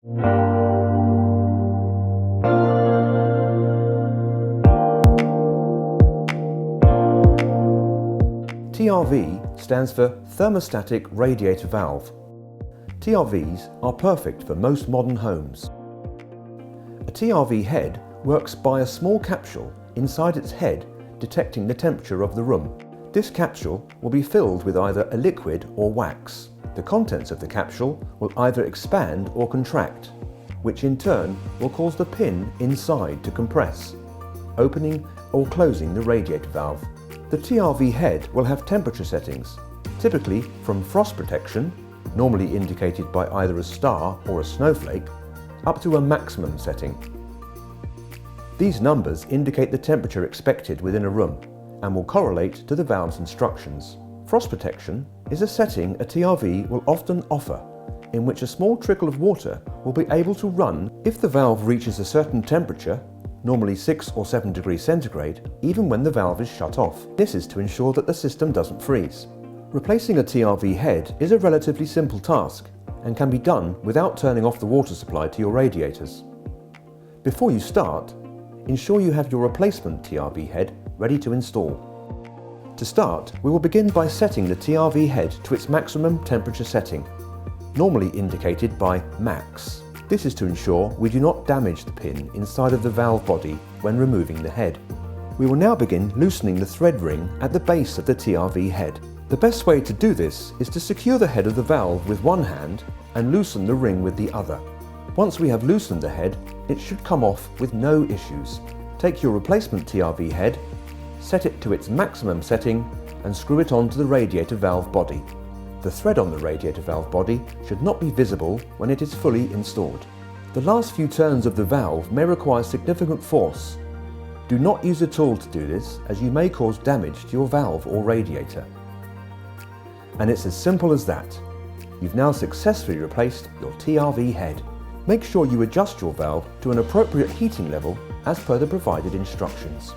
TRV stands for Thermostatic Radiator Valve. TRVs are perfect for most modern homes. A TRV head works by a small capsule inside its head detecting the temperature of the room. This capsule will be filled with either a liquid or wax. The contents of the capsule will either expand or contract, which in turn will cause the pin inside to compress, opening or closing the radiator valve. The TRV head will have temperature settings, typically from frost protection, normally indicated by either a star or a snowflake, up to a maximum setting. These numbers indicate the temperature expected within a room and will correlate to the valve's instructions. Frost protection is a setting a TRV will often offer, in which a small trickle of water will be able to run if the valve reaches a certain temperature, normally 6 or 7 degrees centigrade, even when the valve is shut off. This is to ensure that the system doesn't freeze. Replacing a TRV head is a relatively simple task and can be done without turning off the water supply to your radiators. Before you start, ensure you have your replacement TRV head ready to install. To start, we will begin by setting the TRV head to its maximum temperature setting, normally indicated by max. This is to ensure we do not damage the pin inside of the valve body when removing the head. We will now begin loosening the thread ring at the base of the TRV head. The best way to do this is to secure the head of the valve with one hand and loosen the ring with the other. Once we have loosened the head, it should come off with no issues. Take your replacement TRV head, set it to its maximum setting and screw it onto the radiator valve body. The thread on the radiator valve body should not be visible when it is fully installed. The last few turns of the valve may require significant force. Do not use a tool to do this, as you may cause damage to your valve or radiator. And it's as simple as that. You've now successfully replaced your TRV head. Make sure you adjust your valve to an appropriate heating level as per the provided instructions.